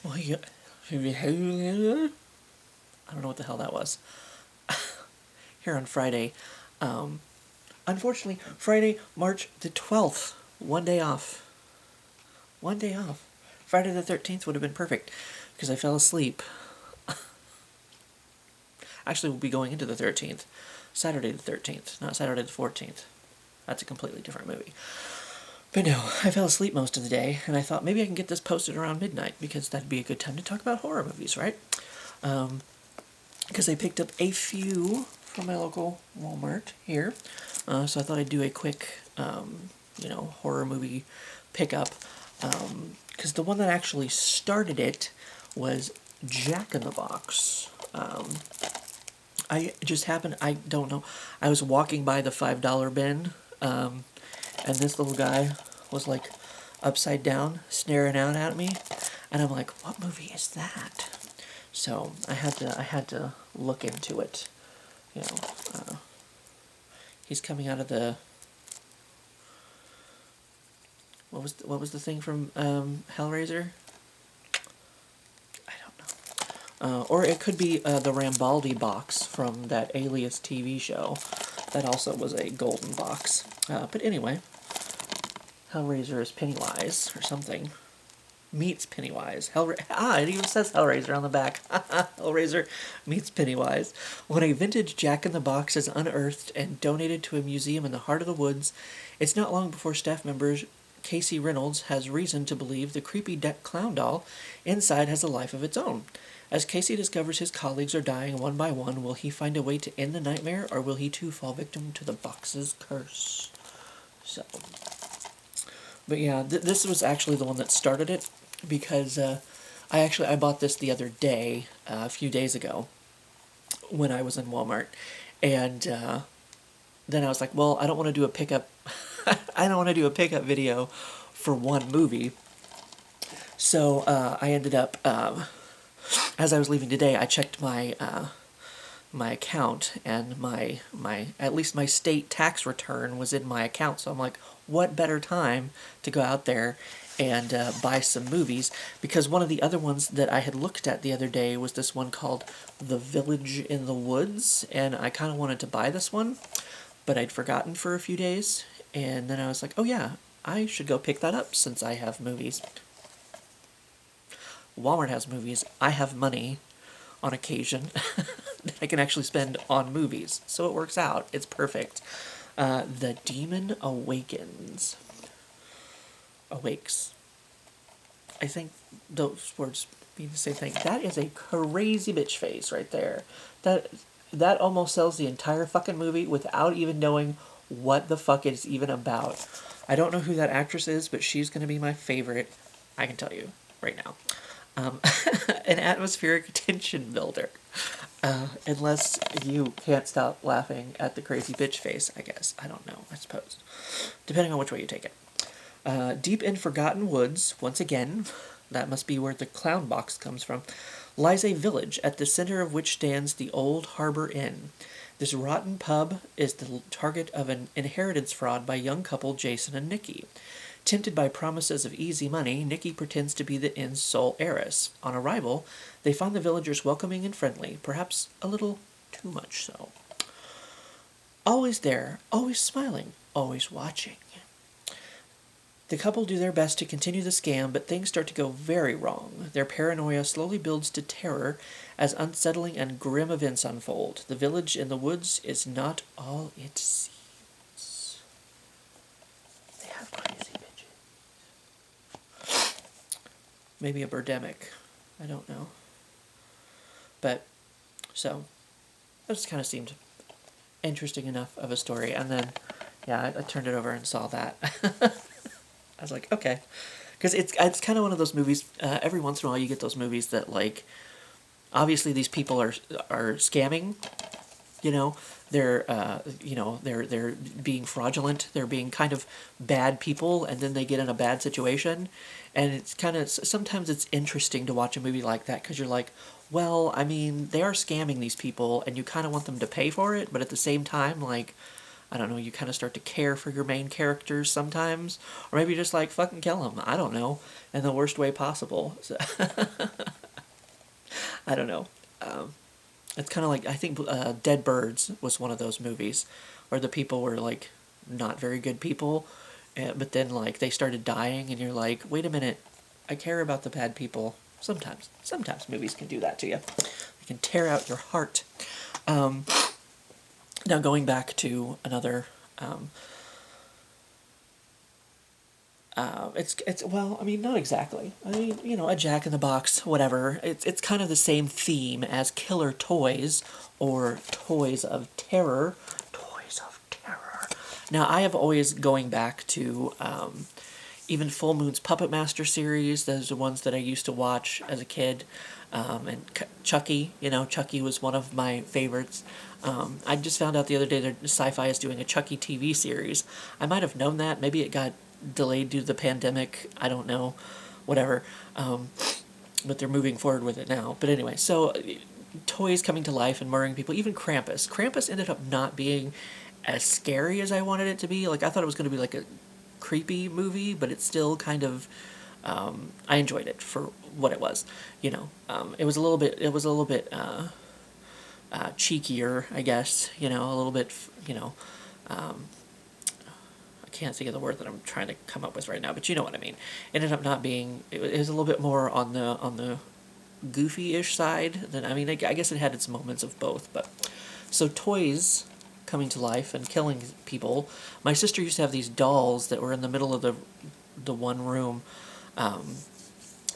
Well, I don't know what the hell that was. Here on Friday. Um, Unfortunately, Friday, March the 12th. One day off. One day off. Friday the 13th would have been perfect because I fell asleep. Actually, we'll be going into the 13th. Saturday the 13th, not Saturday the 14th. That's a completely different movie. But no, I fell asleep most of the day, and I thought maybe I can get this posted around midnight because that'd be a good time to talk about horror movies, right? Because I picked up a few from my local Walmart here, so I thought I'd do a quick, horror movie pickup. Because the one that actually started it was Jack in the Box. I just happened, I don't know, I was walking by the $5 bin, and this little guy was like upside down, staring out at me, and I'm like, what movie is that? So I had to look into it. You know, he's coming out of the what was the thing from Hellraiser? I don't know. Or it could be the Rambaldi box from that Alias TV show. That also was a golden box. But anyway, Hellraiser is Pennywise or something. Meets Pennywise. It even says Hellraiser on the back. Hellraiser meets Pennywise. When a vintage Jack in the Box is unearthed and donated to a museum in the heart of the woods, it's not long before staff members Casey Reynolds has reason to believe the creepy clown doll inside has a life of its own. As Casey discovers his colleagues are dying one by one, will he find a way to end the nightmare, or will he too fall victim to the box's curse? So, but yeah, this was actually the one that started it because I bought this the other day, a few days ago, when I was in Walmart, and then I was like, well, I don't want to do a pickup. I don't want to do a pickup video for one movie. So I ended up, as I was leaving today, I checked my account, and my at least my state tax return was in my account. So I'm like, what better time to go out there and buy some movies? Because one of the other ones that I had looked at the other day was this one called The Village in the Woods, and I kind of wanted to buy this one, but I'd forgotten for a few days, and then I was like, oh yeah, I should go pick that up since I have movies. Walmart has movies. I have money on occasion that I can actually spend on movies. So it works out. It's perfect. The Demon Awakens. Awakes. I think those words mean the same thing. That is a crazy bitch face right there. That almost sells the entire fucking movie without even knowing what the fuck it's even about. I don't know who that actress is, but she's going to be my favorite. I can tell you right now. An atmospheric tension builder. Unless you can't stop laughing at the crazy bitch face, I guess. I don't know, I suppose. Depending on which way you take it. Deep in forgotten woods, once again, that must be where the clown box comes from, lies a village at the center of which stands the Old Harbor Inn. This rotten pub is the target of an inheritance fraud by young couple Jason and Nikki. Tempted by promises of easy money, Nikki pretends to be the inn's sole heiress. On arrival, they find the villagers welcoming and friendly, perhaps a little too much so. Always there, always smiling, always watching. The couple do their best to continue the scam, but things start to go very wrong. Their paranoia slowly builds to terror as unsettling and grim events unfold. The village in the woods is not all it seems. They have crazy bitches. Maybe a birdemic. I don't know. But, so, that just kind of seemed interesting enough of a story. And then, yeah, I turned it over and saw that. I was like, okay. Because it's kind of one of those movies, every once in a while you get those movies that, like, obviously these people are scamming, you know, they're being fraudulent, they're being kind of bad people, and then they get in a bad situation, and it's kind of, sometimes it's interesting to watch a movie like that, because you're like, well, I mean, they are scamming these people, and you kind of want them to pay for it, but at the same time, like, I don't know, you kind of start to care for your main characters sometimes, or maybe just like fucking kill them, I don't know, in the worst way possible. So I don't know. It's kind of like, I think Dead Birds was one of those movies where the people were like not very good people, but then like they started dying, and you're like, wait a minute, I care about the bad people. Sometimes movies can do that to you. They can tear out your heart. Um, Now going back to another, it's well, I mean, not exactly. I mean, a Jack in the Box, whatever. It's kind of the same theme as Killer Toys or Toys of Terror. Toys of Terror. Now I have always going back to even Full Moon's Puppet Master series. Those are ones that I used to watch as a kid. And Chucky, Chucky was one of my favorites. I just found out the other day that Sci-Fi is doing a Chucky TV series. I might have known that. Maybe it got delayed due to the pandemic. I don't know. Whatever. But they're moving forward with it now. But anyway, so toys coming to life and murdering people. Even Krampus. Krampus ended up not being as scary as I wanted it to be. Like, I thought it was going to be like a creepy movie, but it's still kind of... I enjoyed it for what it was. It was a little bit cheekier, I guess. A little bit. I can't think of the word that I'm trying to come up with right now, but you know what I mean. It ended up not being. It was a little bit more on the goofy-ish side. Than I mean, I guess it had its moments of both. But so toys coming to life and killing people. My sister used to have these dolls that were in the middle of the one room.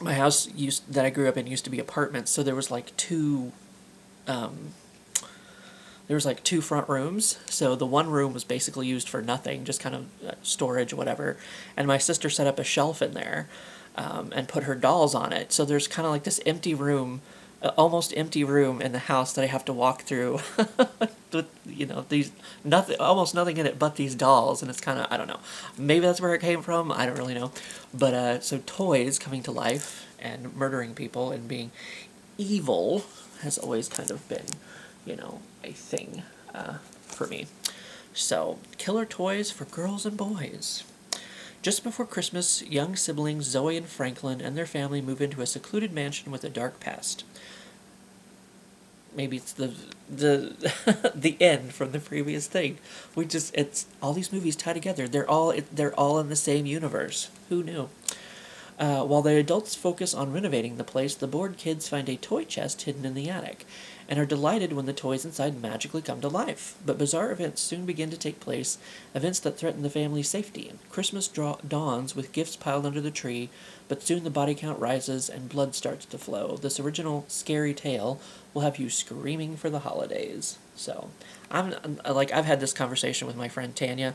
My house that I grew up in used to be apartments, so there was like two front rooms. So the one room was basically used for nothing, just kind of storage, whatever. And my sister set up a shelf in there, and put her dolls on it. So there's kind of like this empty room, almost empty room in the house that I have to walk through with, these almost nothing in it but these dolls, and it's kind of, I don't know, maybe that's where it came from, I don't really know, but so toys coming to life and murdering people and being evil has always kind of been, a thing for me. So, killer toys for girls and boys. Just before Christmas, young siblings Zoe and Franklin and their family move into a secluded mansion with a dark past. Maybe it's the the end from the previous thing. It's all these movies tie together. They're all in the same universe. Who knew? While the adults focus on renovating the place, the bored kids find a toy chest hidden in the attic, and are delighted when the toys inside magically come to life. But bizarre events soon begin to take place, events that threaten the family's safety. Christmas dawns with gifts piled under the tree, but soon the body count rises and blood starts to flow. This original scary tale will have you screaming for the holidays. So, I've had this conversation with my friend Tanya,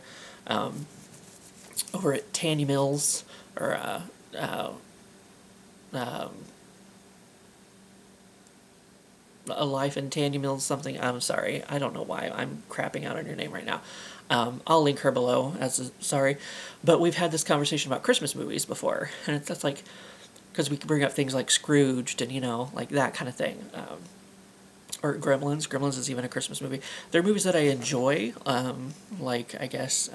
over at Tanya Mills, or A Life in Tanya Mills something. I'm sorry. I don't know why I'm crapping out on your name right now. I'll link her below sorry. But we've had this conversation about Christmas movies before. And that's like, because we can bring up things like Scrooged and, like that kind of thing. Or Gremlins. Gremlins is even a Christmas movie. They're movies that I enjoy. Like, I guess,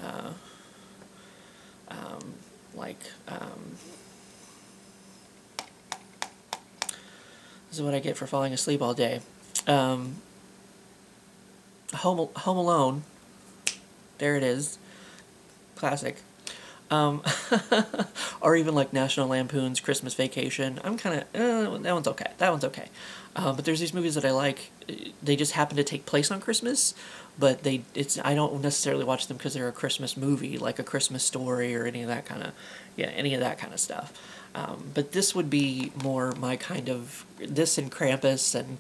this is what I get for falling asleep all day. Home Alone. There it is. Classic. Or even like National Lampoon's Christmas Vacation. I'm kind of, that one's okay. That one's okay. But there's these movies that I like. They just happen to take place on Christmas, but I don't necessarily watch them because they're a Christmas movie, like A Christmas Story or any of that kind of stuff. But this would be more my kind of, this and Krampus and,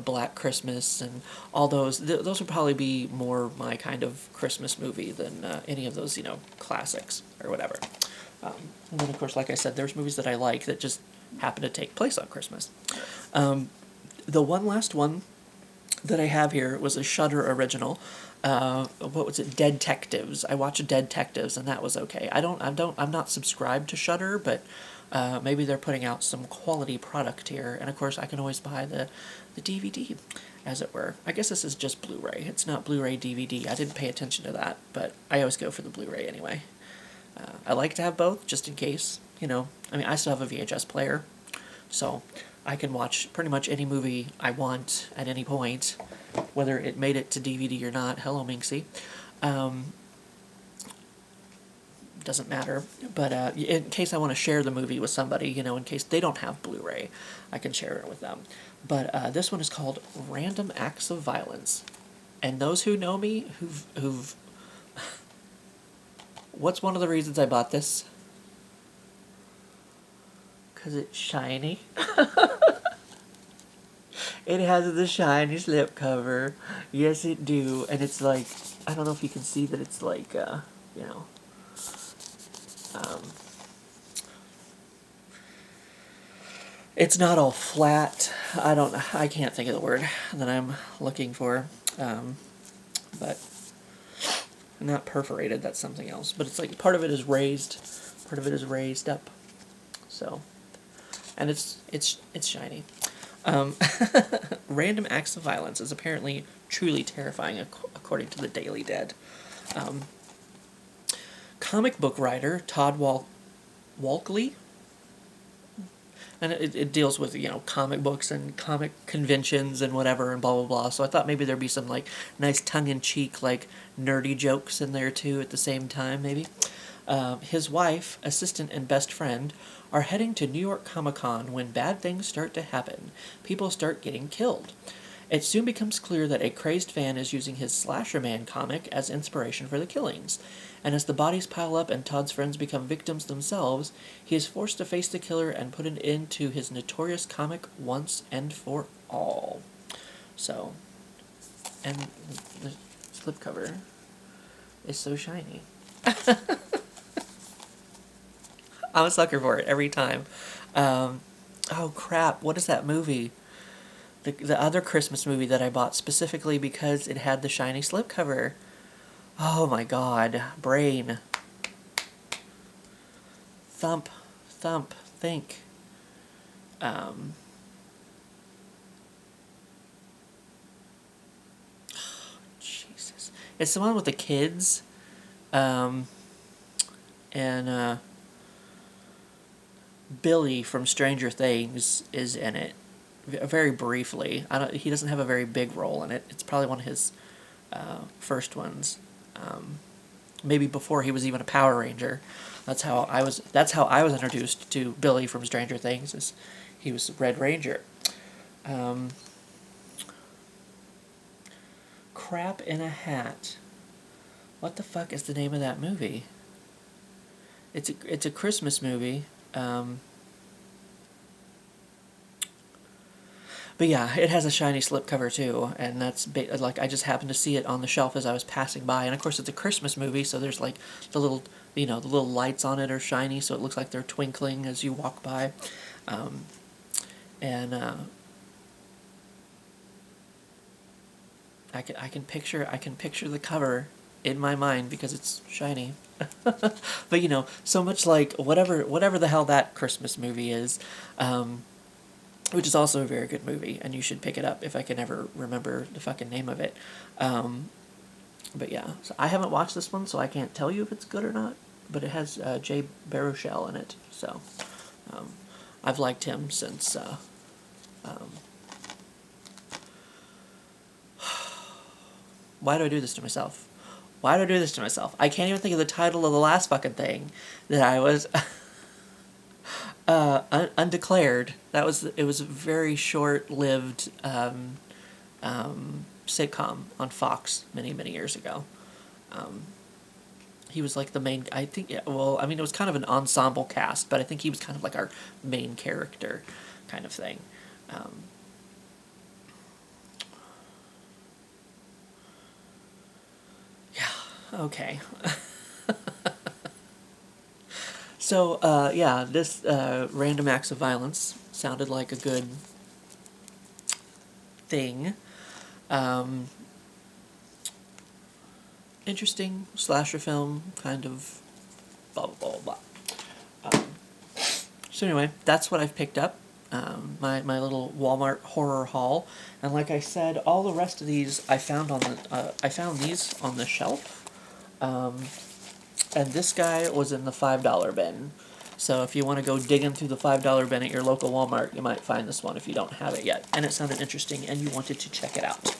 Black Christmas and all those. Those would probably be more my kind of Christmas movie than any of those, classics or whatever. And then, of course, like I said, there's movies that I like that just happen to take place on Christmas. The one last one that I have here was a Shudder original. What was it? Dead Detectives. I watched Dead Detectives, and that was okay. I'm not subscribed to Shudder, but maybe they're putting out some quality product here. And of course, I can always buy the DVD, as it were. I guess this is just Blu-ray. It's not Blu-ray DVD. I didn't pay attention to that, but I always go for the Blu-ray anyway. I like to have both, just in case. I still have a VHS player, so I can watch pretty much any movie I want at any point, whether it made it to DVD or not. Hello, Minxie. Doesn't matter. But in case I want to share the movie with somebody, you know, in case they don't have Blu-ray, I can share it with them. But this one is called Random Acts of Violence. And those who know me, who've what's one of the reasons I bought this? Because it's shiny. It has the shiny slipcover. Yes, it do. And it's like, I don't know if you can see that it's like, you know, it's not all flat. I can't think of the word that I'm looking for. But not perforated, that's something else. But it's like part of it is raised, part of it is raised up. So, and it's shiny. Random Acts of Violence is apparently truly terrifying, according to the Daily Dead. Comic book writer Todd Walkley, and it deals with, you know, comic books and comic conventions and whatever and blah blah blah. So I thought maybe there'd be some like nice tongue-in-cheek like nerdy jokes in there too at the same time maybe. His wife, assistant, and best friend are heading to New York Comic-Con when bad things start to happen. People start getting killed. It soon becomes clear that a crazed fan is using his Slasher Man comic as inspiration for the killings. And as the bodies pile up and Todd's friends become victims themselves, he is forced to face the killer and put an end to his notorious comic once and for all. So, and the slipcover is so shiny. I'm a sucker for it every time. Oh crap, what is that movie? The other Christmas movie that I bought specifically because it had the shiny slipcover. Oh my god, brain. Thump, think. Jesus. It's the one with the kids. And Billy from Stranger Things is in it, very briefly. He doesn't have a very big role in it. It's probably one of his first ones. Maybe before he was even a Power Ranger. That's how I was introduced to Billy from Stranger Things. Is he was Red Ranger. Crap in a Hat. What the fuck is the name of that movie? It's a Christmas movie. But yeah, it has a shiny slipcover too, and that's like I just happened to see it on the shelf as I was passing by, and of course it's a Christmas movie, so there's like the little, you know, the little lights on it are shiny, so it looks like they're twinkling as you walk by, and I can picture the cover in my mind because it's shiny. But you know, so much like whatever the hell that Christmas movie is, which is also a very good movie, and you should pick it up if I can ever remember the fucking name of it. But yeah, so I haven't watched this one, so I can't tell you if it's good or not, but it has Jay Baruchel in it, so I've liked him since... Why do I do this to myself? Why do I do this to myself? I can't even think of the title of the last fucking thing that I was... Undeclared. It was a very short-lived sitcom on Fox many years ago. He was like the main. I think. Yeah, well, I mean, it was kind of an ensemble cast, but I think he was kind of like our main character, kind of thing. Yeah. Okay. So, yeah, this Random Acts of Violence sounded like a good thing. Interesting slasher film, kind of blah, blah, blah, blah. So anyway, that's what I've picked up. My little Walmart horror haul. And like I said, all the rest of these I found these on the shelf. And this guy was in the $5 bin. So if you want to go digging through the $5 bin at your local Walmart, you might find this one if you don't have it yet. And it sounded interesting and you wanted to check it out.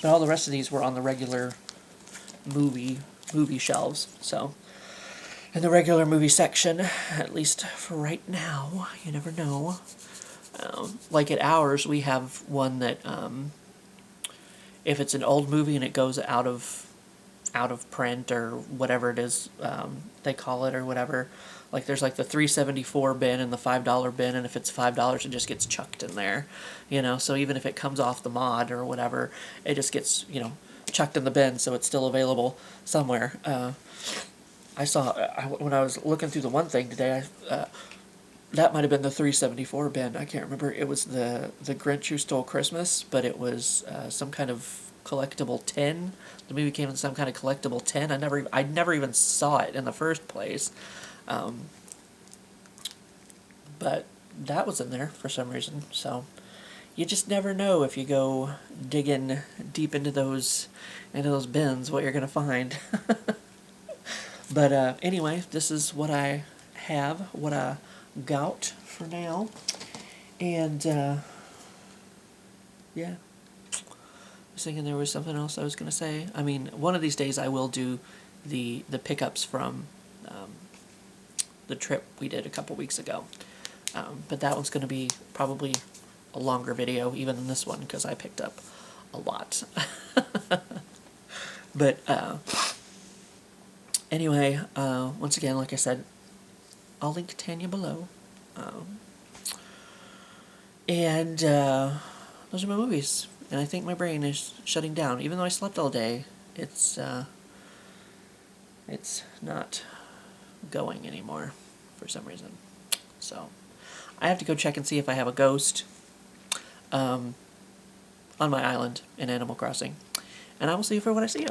But all the rest of these were on the regular movie shelves. So in the regular movie section, at least for right now, you never know. Like at ours, we have one that if it's an old movie and it goes out of print or whatever it is they call it or whatever, like there's like the $3.74 bin and the $5 bin, and if it's $5 it just gets chucked in there, so even if it comes off the mod or whatever, it just gets chucked in the bin, so it's still available somewhere. I saw when I was looking through the one thing today, that might have been the $3.74 bin. I can't remember. It was the Grinch Who Stole Christmas, but it was some kind of collectible tin. The movie came in some kind of collectible tin. I never even saw it in the first place, but that was in there for some reason. So you just never know if you go digging deep into those bins what you're gonna find. But anyway, this is what I have, what I got for now, and yeah. I was thinking there was something else I was going to say. I mean, one of these days I will do the pickups from the trip we did a couple weeks ago. But that one's going to be probably a longer video even than this one because I picked up a lot. But anyway, once again, like I said, I'll link Tanya below. And those are my movies. And I think my brain is shutting down. Even though I slept all day, it's not going anymore for some reason. So I have to go check and see if I have a ghost on my island in Animal Crossing. And I will see you for when I see you.